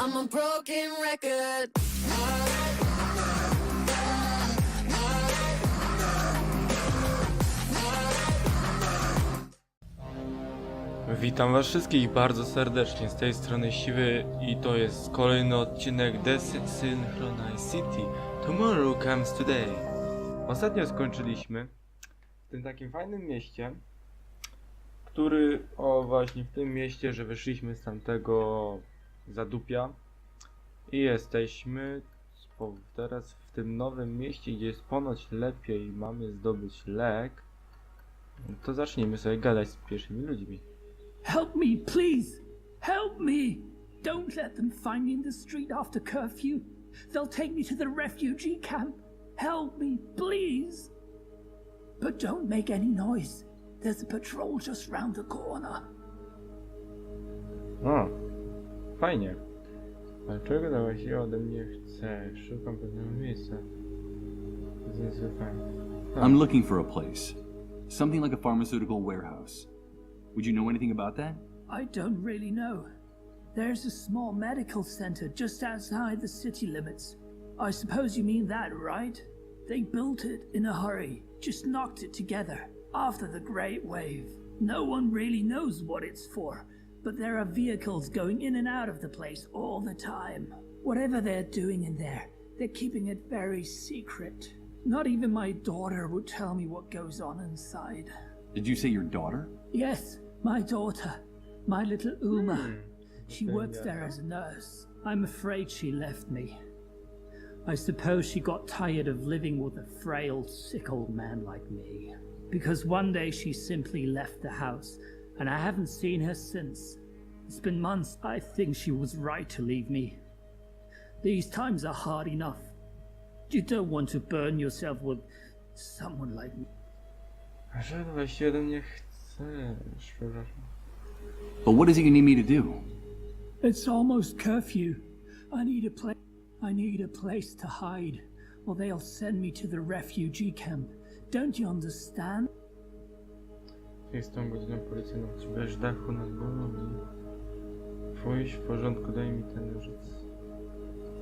I'm a broken record. Witam was wszystkich bardzo serdecznie, z tej strony Siwy i to jest kolejny odcinek Dead Synchronicity. Tomorrow comes today. Ostatnio skończyliśmy w tym takim fajnym mieście, właśnie w tym mieście, że wyszliśmy z tamtego zadupia i jesteśmy teraz w tym nowym mieście, gdzie jest ponoć lepiej, mamy zdobyć lek. To zacznijmy sobie gadać z pierwszymi ludźmi. Help me, please! Help me! Don't let them find me in the street after curfew. They'll take me to the refugee camp. Help me, please! But don't make any noise. There's a patrol just round the corner. O, fajnie. Ale czego to właściwie ode mnie chce? Szukam pewnego miejsca. To jest niezwykle. I'm looking for a place. Something like a pharmaceutical warehouse. Would you know anything about that? I don't really know. There's a small medical center just outside the city limits. I suppose you mean that, right? They built it in a hurry, just knocked it together after the Great Wave. No one really knows what it's for, but there are vehicles going in and out of the place all the time. Whatever they're doing in there, they're keeping it very secret. Not even my daughter would tell me what goes on inside. Did you say your daughter? Yes, my daughter, my little Uma. She works there as a nurse. I'm afraid she left me. I suppose she got tired of living with a frail, sick old man like me. Because one day she simply left the house, and I haven't seen her since. It's been months. I think she was right to leave me. These times are hard enough. You don't want to burn yourself with someone like me. A że właściwie ode mnie chcesz, przepraszam. But what is it you need me to do? It's almost curfew. I need a place to hide, or they'll send me to the refugee camp. Don't you understand? Jest tą godziną policyjną, bez dachu nad głową i pójść w porządku, daj mi ten nożyc.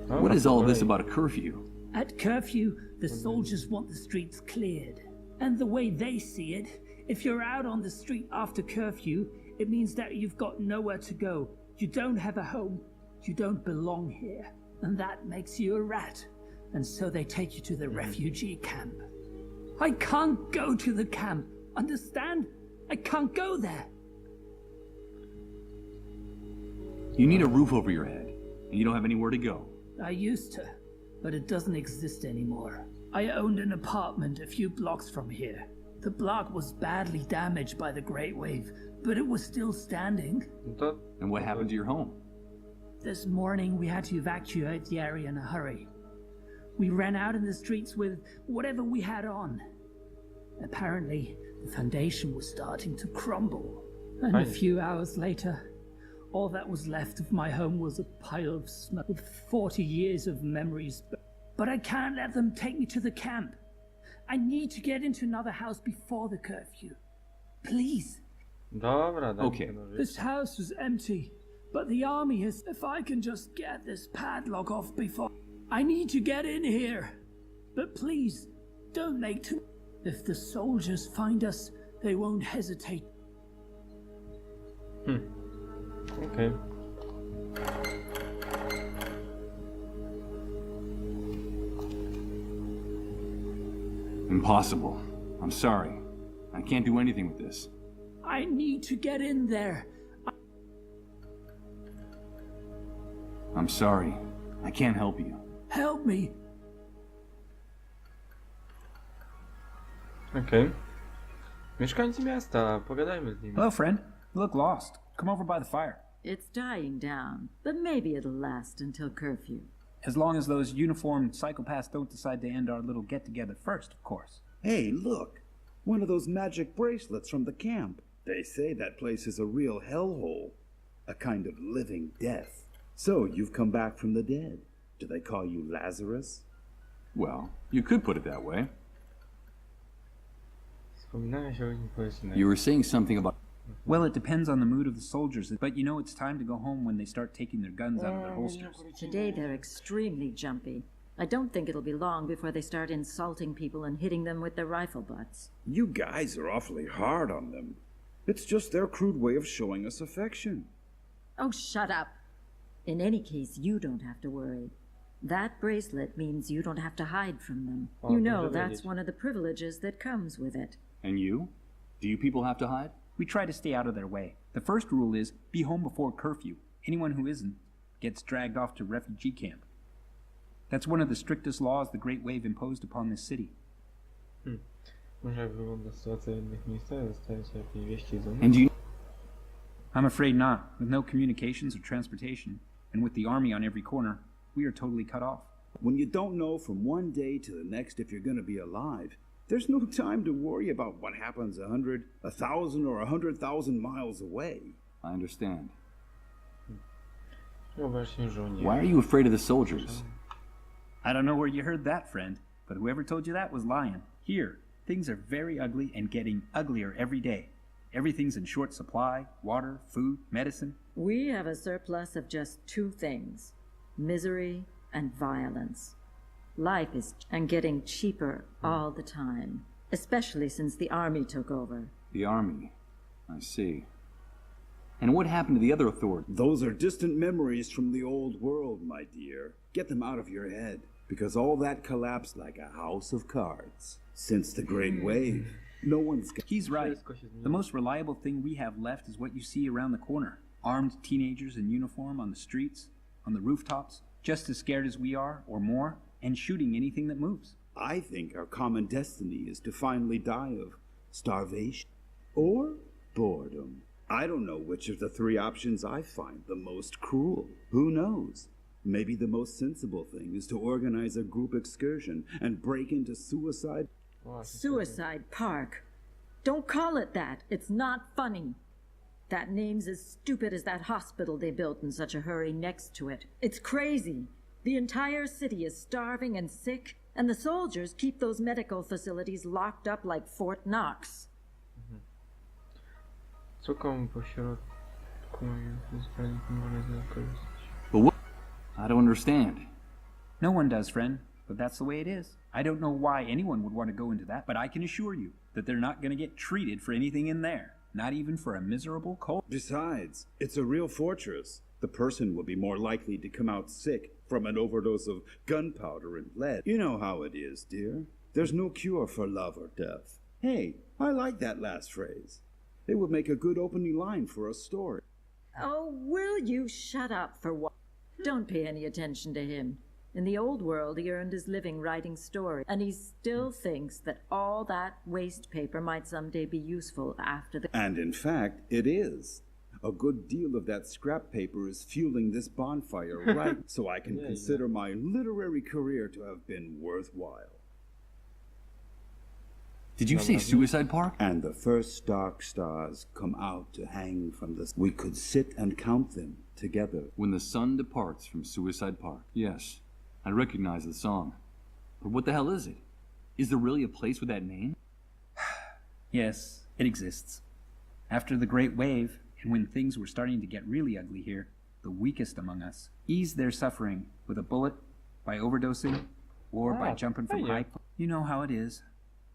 What is all this about a curfew? At curfew, the soldiers want the streets cleared. And the way they see it, if you're out on the street after curfew, it means that you've got nowhere to go. You don't have a home. You don't belong here. And that makes you a rat. And so they take you to the refugee camp. I can't go to the camp. Understand? I can't go there. You need a roof over your head, and you don't have anywhere to go. I used to, but it doesn't exist anymore. I owned an apartment a few blocks from here. The block was badly damaged by the Great Wave, but it was still standing. And what happened to your home? This morning we had to evacuate the area in a hurry. We ran out in the streets with whatever we had on. Apparently, the foundation was starting to crumble. And a few hours later, all that was left of my home was a pile of smoke with 40 years of memories. But I can't let them take me to the camp. I need to get into another house before the curfew. Please. Dobra, daj Okay. mi ten nożyc. This house was empty, but the army has... If I can just get this padlock off before... I need to get in here. But please, don't make too... If the soldiers find us, they won't hesitate. Okej. Impossible. I'm sorry. I can't do anything with this. I need to get in there. I'm sorry. I can't help you. Help me. Okej. Mieszkańcy miasta, pogadajmy z nimi. Hello, friend. You look lost. Come over by the fire. It's dying down, but maybe it'll last until curfew. As long as those uniformed psychopaths don't decide to end our little get-together first, of course. Hey, look! One of those magic bracelets from the camp. They say that place is a real hellhole. A kind of living death. So, you've come back from the dead. Do they call you Lazarus? Well, you could put it that way. Wspominałeś o nim poezji. You were saying something about... Well, it depends on the mood of the soldiers, but you know it's time to go home when they start taking their guns out of their holsters. Today they're extremely jumpy. I don't think it'll be long before they start insulting people and hitting them with their rifle butts. You guys are awfully hard on them. It's just their crude way of showing us affection. Oh, shut up. In any case, you don't have to worry. That bracelet means you don't have to hide from them. Oh, You know, dobrze that's wiedzieć. one of the privileges that comes with it. And you? Do you people have to hide? We try to stay out of their way. The first rule is be home before curfew. Anyone who isn't gets dragged off to refugee camp. That's one of the strictest laws the Great Wave imposed upon this city. Może jak wygląda sytuacja w innych miejscach? Dostajecie jakieś wieści z And do you I'm afraid not. With no communications or transportation, and with the army on every corner, we are totally cut off. When you don't know from one day to the next if you're going to be alive, there's no time to worry about what happens 100, 1,000, or 100,000 miles away. I understand. Wyobraźcie żołnierze. Why are you afraid of the soldiers? I don't know where you heard that, friend, but whoever told you that was lying. Here, things are very ugly and getting uglier every day. Everything's in short supply: water, food, medicine. We have a surplus of just two things: misery and violence. Life is getting cheaper all the time, especially since the army took over. The army. I see. And what happened to the other authorities? Those are distant memories from the old world, my dear. Get them out of your head, because all that collapsed like a house of cards. Since the Great Wave, no one's got... He's right. Wszystko się zmieniło. The most reliable thing we have left is what you see around the corner. Armed teenagers in uniform on the streets, on the rooftops, just as scared as we are, or more, and shooting anything that moves. I think our common destiny is to finally die of starvation or boredom. I don't know which of the three options I find the most cruel. Who knows? Maybe the most sensible thing is to organize a group excursion and break into suicide. Suicide Park. Don't call it that. It's not funny. That name's as stupid as that hospital they built in such a hurry next to it. It's crazy. The entire city is starving and sick, and the soldiers keep those medical facilities locked up like Fort Knox. Co komu pośrodku może zakorzystać? But what? I don't understand. No one does, friend, but that's the way it is. I don't know why anyone would want to go into that, but I can assure you that they're not going to get treated for anything in there. Not even for a miserable cold. Besides, it's a real fortress. The person will be more likely to come out sick from an overdose of gunpowder and lead. You know how it is, dear. There's no cure for love or death. Hey, I like that last phrase. It would make a good opening line for a story. Oh, will you shut up for what? Don't pay any attention to him. In the old world, he earned his living writing stories, and he still thinks that all that waste paper might someday be useful after the... And in fact, it is. A good deal of that scrap paper is fueling this bonfire, right? So I can consider my literary career to have been worthwhile. Did you say Suicide Park? And the first dark stars come out to hang from the... We could sit and count them together. When the sun departs from Suicide Park. Yes, I recognize the song. But what the hell is it? Is there really a place with that name? Yes, it exists. After the Great Wave, and when things were starting to get really ugly here, the weakest among us eased their suffering with a bullet, by overdosing, or by jumping from high... You know how it is.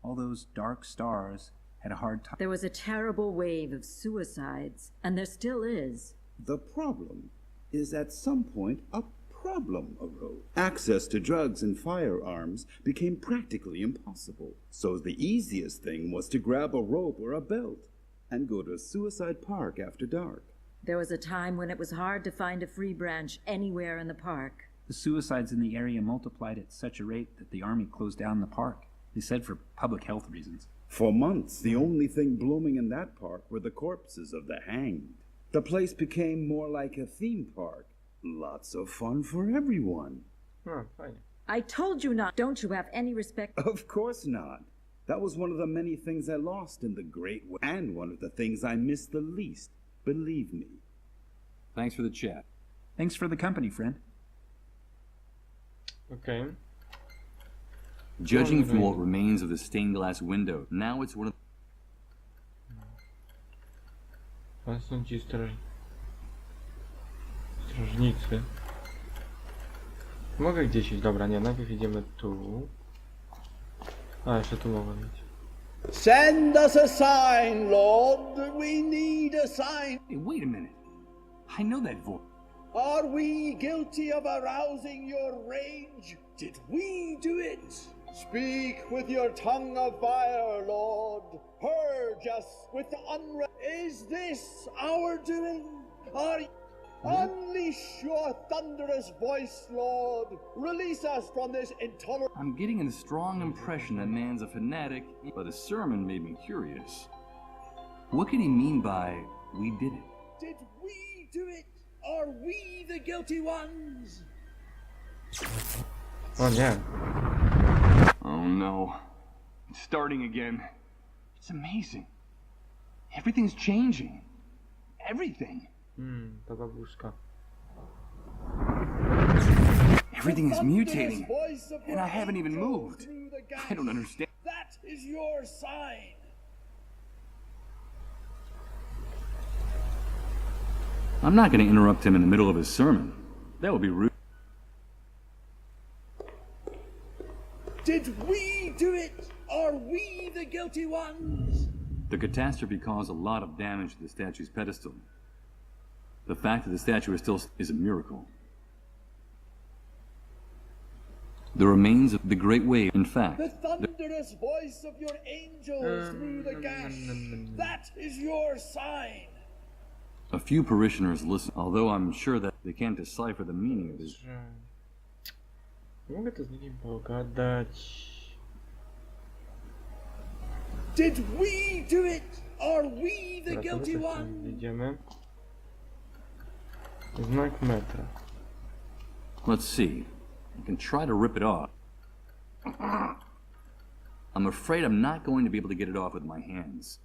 All those dark stars had a hard time. There was a terrible wave of suicides, and there still is. The problem is at some point a problem arose. Access to drugs and firearms became practically impossible. So the easiest thing was to grab a rope or a belt and go to Suicide Park after dark. There was a time when it was hard to find a free branch anywhere in the park. The suicides in the area multiplied at such a rate that the army closed down the park. They said for public health reasons. For months, the only thing blooming in that park were the corpses of the hanged. The place became more like a theme park. Lots of fun for everyone. Fajnie. I told you not. Don't you have any respect? Of course not. That was one of the many things I lost in the Great War, and one of the things I missed the least. Believe me. Thanks for the chat. Thanks for the company, friend. Okej. Judging from what remains of the stained glass window, now it's one of... A są ci strażnicy. Mogę gdzieś iść, dobra, nie, najpierw idziemy tu. A, jeszcze tu mogę iść. Send us a sign, Lord. We need a sign. Hey, wait a minute. I know that voice. Are we guilty of arousing your rage? Did we do it? Speak with your tongue of fire, Lord. Purge us with unrest. Is this our doing? Unleash your thunderous voice, Lord. Release us from this intolerable... I'm getting a strong impression that man's a fanatic, but his sermon made me curious. What could he mean by, we did it? Did we do it? Are we the guilty ones? O nie. Oh no. It's starting again. It's amazing. Everything's changing. Everything. To babuszka. Everything is The mutating. thunderous voice of And your I haven't even angels moved. through the gaps. I don't understand. That is your sign. I'm not going to interrupt him in the middle of his sermon. That would be rude. Did we do it? Are we the guilty ones? The catastrophe caused a lot of damage to the statue's pedestal. The fact that the statue is a miracle. The remains of the Great Wave, in fact, The thunderous voice of your angels through the gash. That is your sign. a few parishioners listen, although I'm sure that they can't decipher the meaning of his. Mogę to z nim pogadać. Did we do it? Are we the Dobra, to guilty my ones? idziemy. Znak metra. Let's see. I can try to rip it off. I'm afraid I'm not going to be able to get it off with my hands.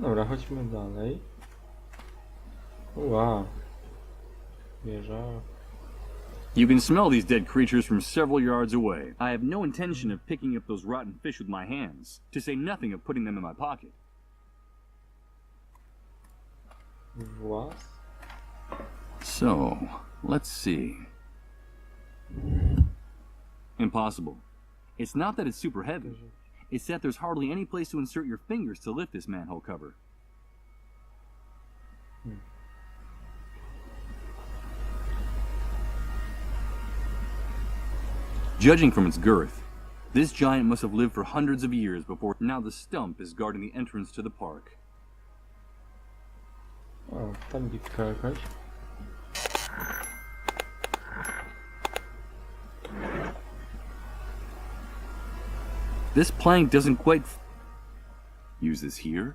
Dobra, chodźmy dalej. Wow. Wieża. You can smell these dead creatures from several yards away. I have no intention of picking up those rotten fish with my hands, to say nothing of putting them in my pocket. Wraz. So, let's see. Impossible. It's not that it's super heavy. It's that there's hardly any place to insert your fingers to lift this manhole cover. Judging from its girth, this giant must have lived for hundreds of years before now the stump is guarding the entrance to the park. O, tam bitka jakaś. This plank doesn't quite use this here.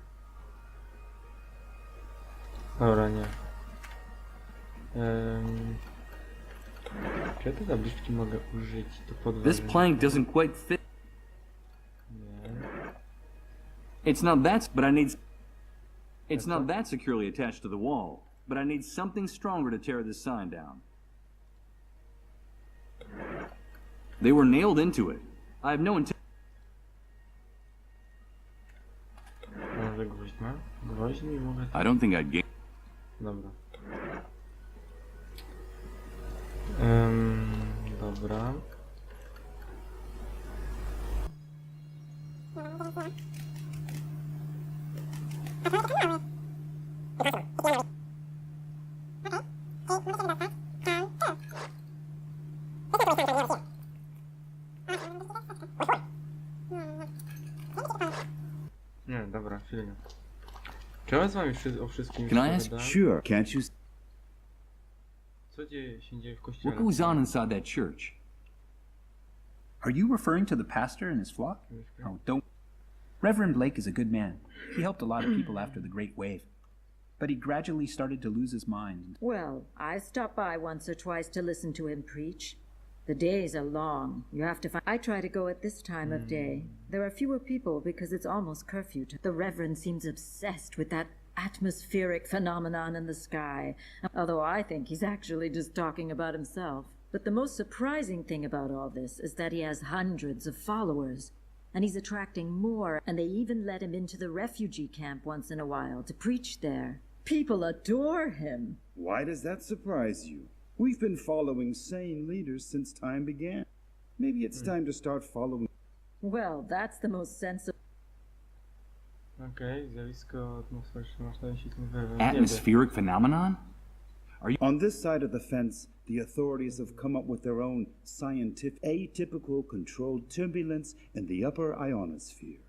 Dobra, nie. Czy ja te tabliczki mogę użyć do podważenia? This plank doesn't quite fit. Nie. It's not that, but I need. It's not that securely attached to the wall, but I need something stronger to tear this sign down. They were nailed into it. I have no intention. Może gwóźdź ma? Gwoźdź mi mogę... I don't think I'd gain. Dobra. Dobra. Nie, dobra, chwilę. Czy ja z wami o wszystkim Can I ask? opowiadałem? Sure, can't you? Co się dzieje w kościele? What goes on inside that church? Are you referring to the pastor and his flock? Oh, don't. Reverend Blake is a good man. He helped a lot of people after the Great Wave. But he gradually started to lose his mind. Well, I stop by once or twice to listen to him preach. The days are long. You have to find... I try to go at this time of day. There are fewer people because it's almost curfew. The Reverend seems obsessed with that atmospheric phenomenon in the sky, although I think he's actually just talking about himself. But the most surprising thing about all this is that he has hundreds of followers. And he's attracting more, and they even let him into the refugee camp once in a while to preach there. People adore him. Why does that surprise you? We've been following sane leaders since time began. Maybe it's time to start following. Well, that's the most sensible. Okej, zjawisko atmosferyczne masz na myśli ten w niebie. Atmospheric phenomenon? On this side of the fence, the authorities have come up with their own scientific atypical controlled turbulence in the upper ionosphere.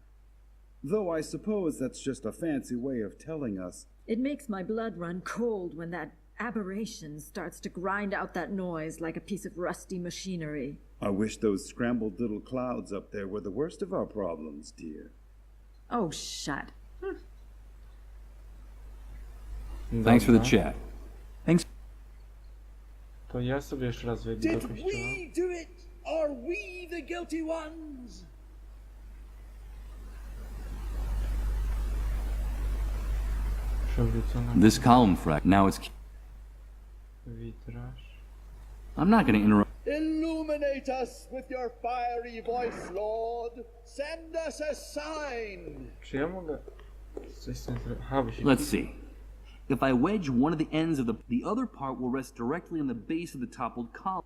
Though I suppose that's just a fancy way of telling us. It makes my blood run cold when that aberration starts to grind out that noise like a piece of rusty machinery. I wish those scrambled little clouds up there were the worst of our problems, dear. Oh, shut. Thanks for the Dobra. chat. Thanks. To ja sobie jeszcze raz wejdę do Did kościoła. we do it? Are we the guilty ones? Przewrócona This column frag. Now it's. witraż. I'm not going to interrupt. Illuminate us with your fiery voice, Lord. Send us a sign. Czy ja mogę coś z tym zrobić? Aha, bo się... Let's see. If I wedge one of the ends of the other part will rest directly on the base of the toppled column.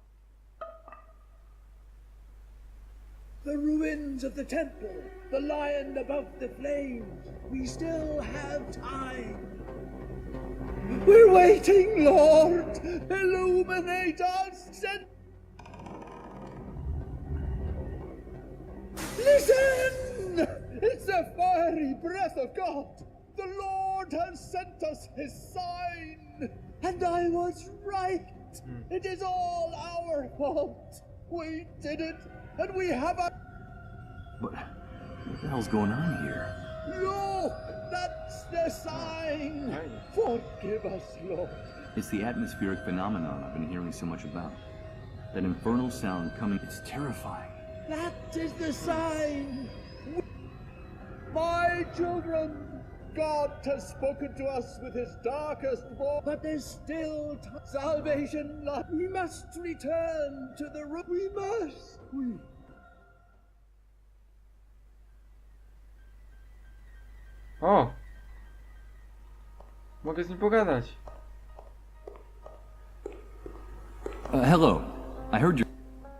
The ruins of the temple, the lion above the flames. We still have time. We're waiting, Lord. Illuminate us. Send. Listen! It's the fiery breath of God. The Lord has sent us his sign. And I was right. It is all our fault. We did it, and we have a... But what the hell's going on here? Look! That's the sign! Forgive us, Lord. It's the atmospheric phenomenon I've been hearing so much about. That infernal sound coming. It's terrifying. That is the sign! My children! God has spoken to us with his darkest voice, but there's still salvation left. We must return to the room. We must! O! Mogę z nim pogadać. Hello. I heard you.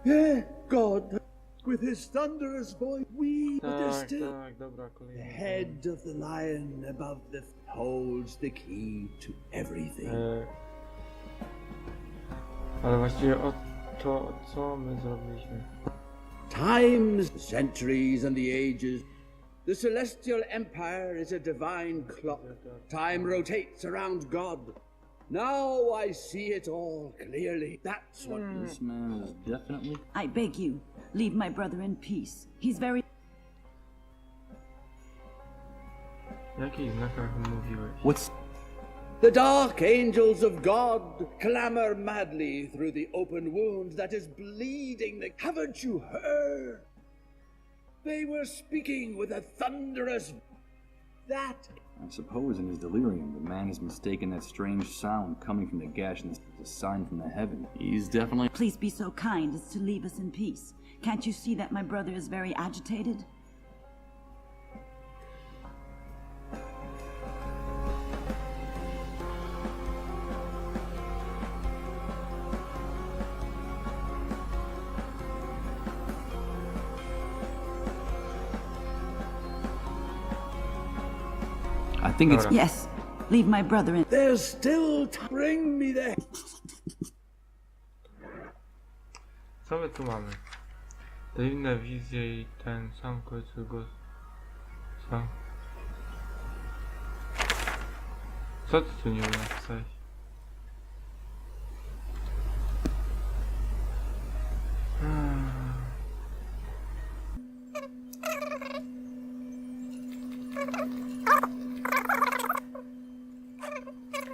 Yeah, God, with his thunderous voice, but there's Tak, still... tak, dobra, The kolejny. head of the lion above the holds the key to everything. Ale właściwie o to, co my zrobiliśmy? Times, centuries, and the ages. The celestial empire is a divine clock. Time rotates around God. Now I see it all clearly. That's what This man is definitely. I beg you, leave my brother in peace. He's very... W jakich znakach mówiłeś? What's. The dark angels of God clamor madly through the open wound that is bleeding. Haven't you heard? They were speaking with a thunderous... That... I suppose in his delirium, the man has mistaken that strange sound coming from the gash as a sign from the heaven. He's definitely. Please be so kind as to leave us in peace. Can't you see that my brother is very agitated? I think it's. Yes, leave my brother in... There's still bring me there. Co my tu mamy? Te inne wizje i ten sam końcu go... Co? Co ty tu nie napisałeś?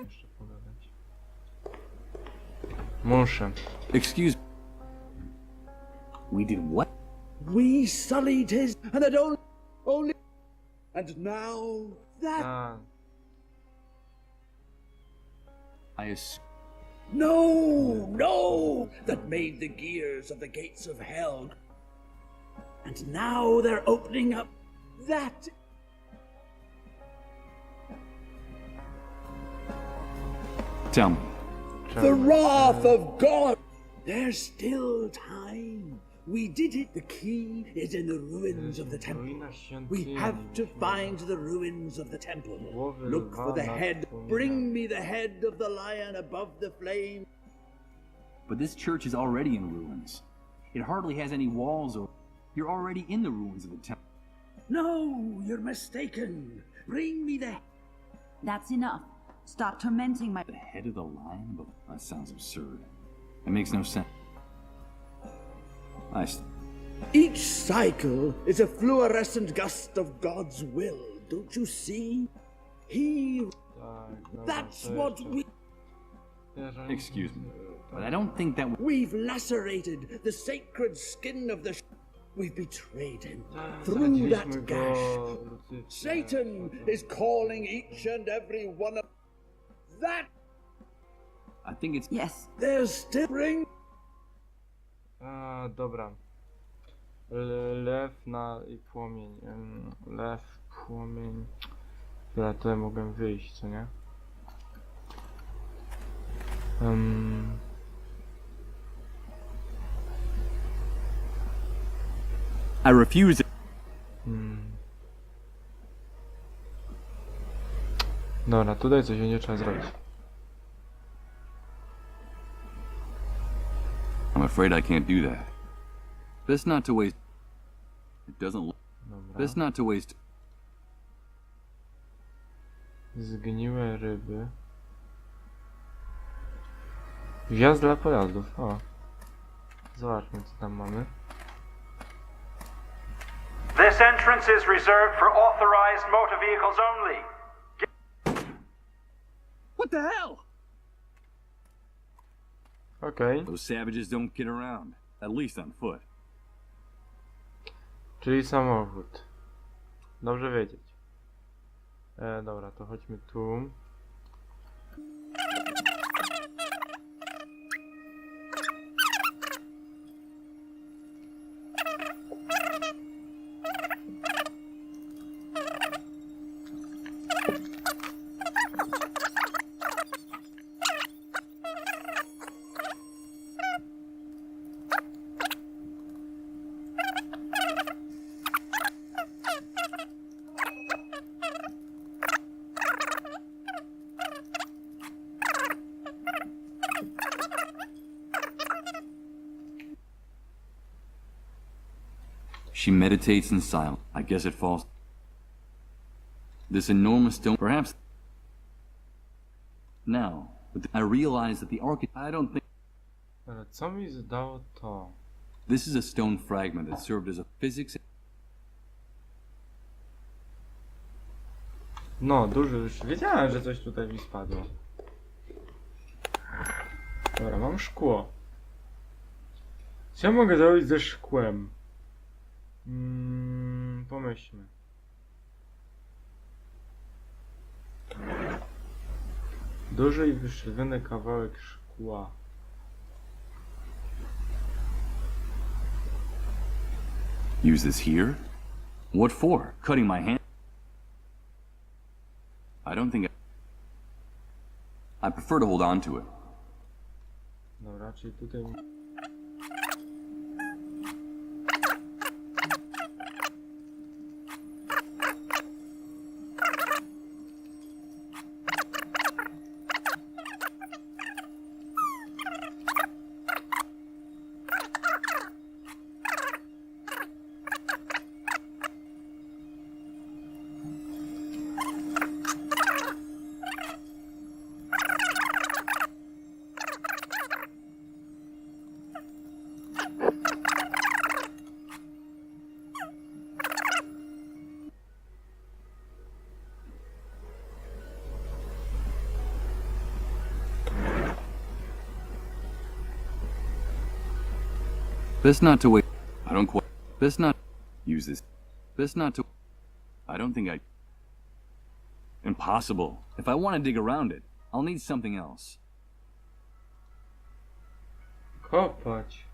Muszę pogadać. Muszę. Excuse. We did what? We sullied his... And it only... And now... That... A, I assume. No! That made the gears of the gates of hell. And now they're opening up that. Tell me. The wrath of God! There's still time. We did it. The key is in the ruins of the temple. We have to find the ruins of the temple. Look for the head. Bring me the head of the lion above the flame. But this church is already in ruins. It hardly has any walls or... You're already in the ruins of the temple. No, you're mistaken. Bring me the... That's enough. Stop tormenting my... The head of the lion above... That sounds absurd. It makes no sense. Each cycle is a fluorescent gust of God's will. Don't you see? That's what we... Excuse me, but I don't think that... We've lacerated the sacred skin of the... We've betrayed him through that gash. Satan is calling each and every one of... That... I think it's... Yes. There's still... Bring... Dobra. Lew i płomień. Lew, płomień. Dobra, tutaj mogę wyjść, co nie? I refuse it. Dobra, tutaj coś będzie trzeba zrobić. I'm afraid I can't do that. Best not to waste... It doesn't look... Best not to waste... Zgniłe ryby. Wjazd dla pojazdów. O. Zobaczmy, co tam mamy. This entrance is reserved for authorized motor vehicles only. What the hell? Okej. Those savages don't get around. At least on foot. Czyli samochód. Dobrze wiedzieć. Dobra, to chodźmy tu. She meditates in silence. I guess it falls. This enormous stone, perhaps. Now, but I realize that the architect. I don't think. Ale co mi zdało to? This is a stone fragment that served as a physics. No, duży już. Wiedziałem, że coś tutaj mi spadło. Dobra, mam szkło. Co ja mogę zrobić ze szkłem? Pomyślmy. Duży i wyszczeliwany kawałek szkła. Use this here? What for? Cutting my hand? I don't think I prefer to hold on to it. Dobra, czyli tutaj... Best not to wait. I don't quite. Best not use this. Best not to. I don't think I. Impossible. If I want to dig around it, I'll need something else. Kopać.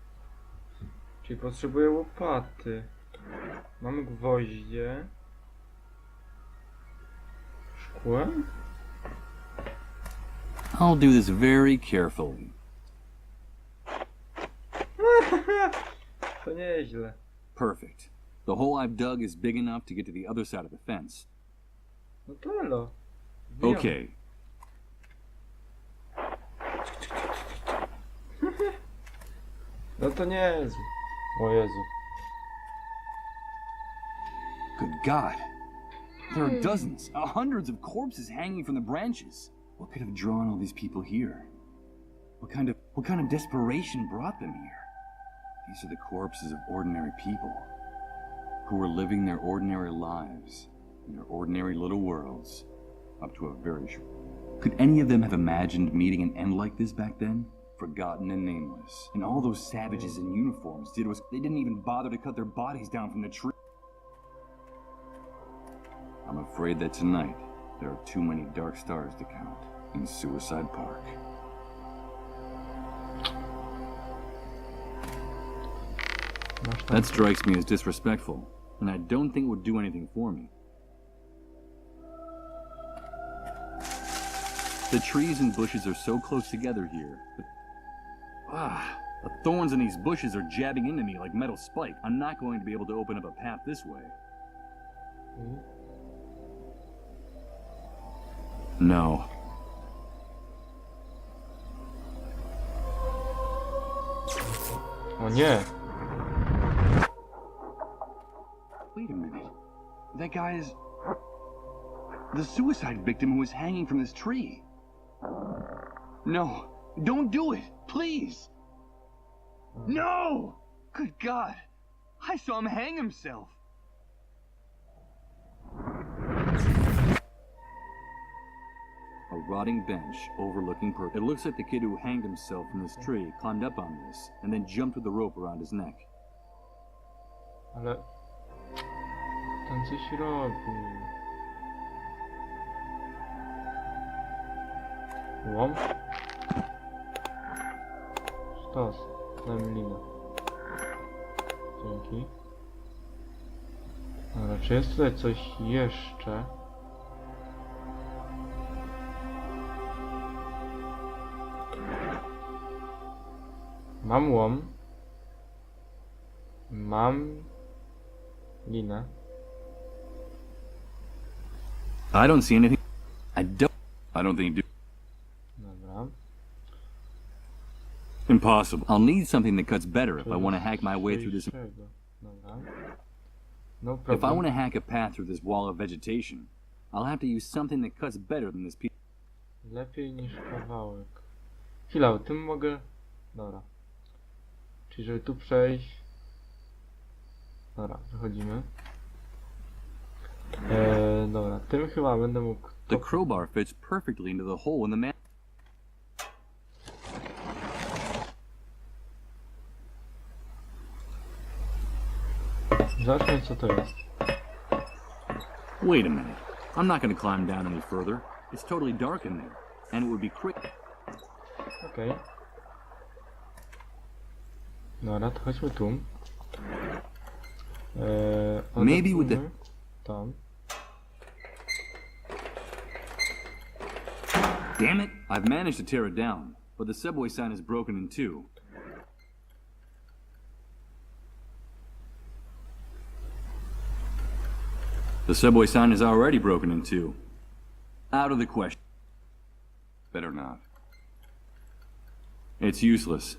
Czyli potrzebuję łopaty. Mamy gwoździe. Szkło? I'll do this very carefully. To nieźle. Perfect. The hole I've dug is big enough to get to the other side of the fence. No to elo. Wbijam. Okay. No to nie jest. O Jezu. Good God. There are dozens, hundreds of corpses hanging from the branches. What could have drawn all these people here? What kind of desperation brought them here? These are the corpses of ordinary people who were living their ordinary lives in their ordinary little worlds up to a very short. Could any of them have imagined meeting an end like this back then? Forgotten and nameless. And all those savages in uniforms did was they didn't even bother to cut their bodies down from the tree. I'm afraid that tonight there are too many dark stars to count in Suicide Park. That strikes me as disrespectful, and I don't think it would do anything for me. The trees and bushes are so close together here, but the thorns in these bushes are jabbing into me like metal spikes. I'm not going to be able to open up a path this way. No. O nie. Wait a minute. That guy is the suicide victim who was hanging from this tree. No, don't do it, please. No! Good God, I saw him hang himself. A rotting bench overlooking Park. It looks like the kid who hanged himself from this tree climbed up on this and then jumped with the rope around his neck. Ale... Ten coś robi. Łom? Sztos. Dajmy linę. Dzięki. Dobra, czy jest tutaj coś jeszcze? Mam łom. Mam linę. I don't see anything. I don't think. Dobra. Impossible. I'll need something that cuts better if I want to hack my way through this. Dobra. No If I problem. want to hack a path through this wall of vegetation, I'll have to use something that cuts better than this piece. Lepiej niż kawałek. Chwila, tym mogę... Dobra. Czyli żeby tu przejść... Dobra, wychodzimy. Dobra, tym chyba będę mógł... The crowbar fits perfectly into the hole in the man. Zacznę, co to jest. Wait a minute. I'm not going to climb down any further. It's totally dark in there, and it would be quick. Okej. Dobra, to chodźmy tu. Maybe with the... Tam. Damn it! I've managed to tear it down, but the subway sign is broken in two. The subway sign is already broken in two. Out of the question. Better not. It's useless.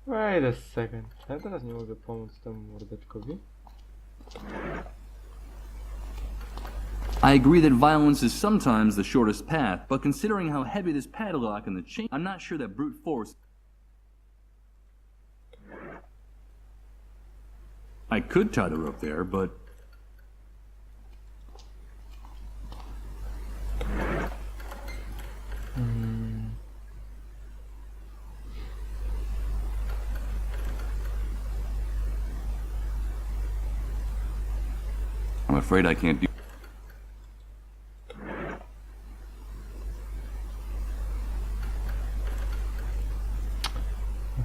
Wait a second. Ja teraz nie mogę pomóc temu mordeczkowi. I agree that violence is sometimes the shortest path, but considering how heavy this padlock and the chain, I'm not sure that brute force... I could tie the rope there, but... I'm afraid I can't do...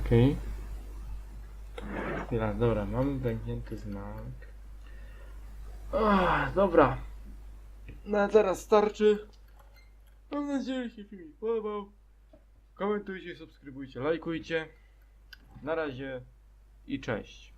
Okej. Chwila, dobra, mamy pęknięty znak. Dobra. No a teraz starczy. Mam nadzieję, że się film podobał. Komentujcie, subskrybujcie, lajkujcie. Na razie i cześć.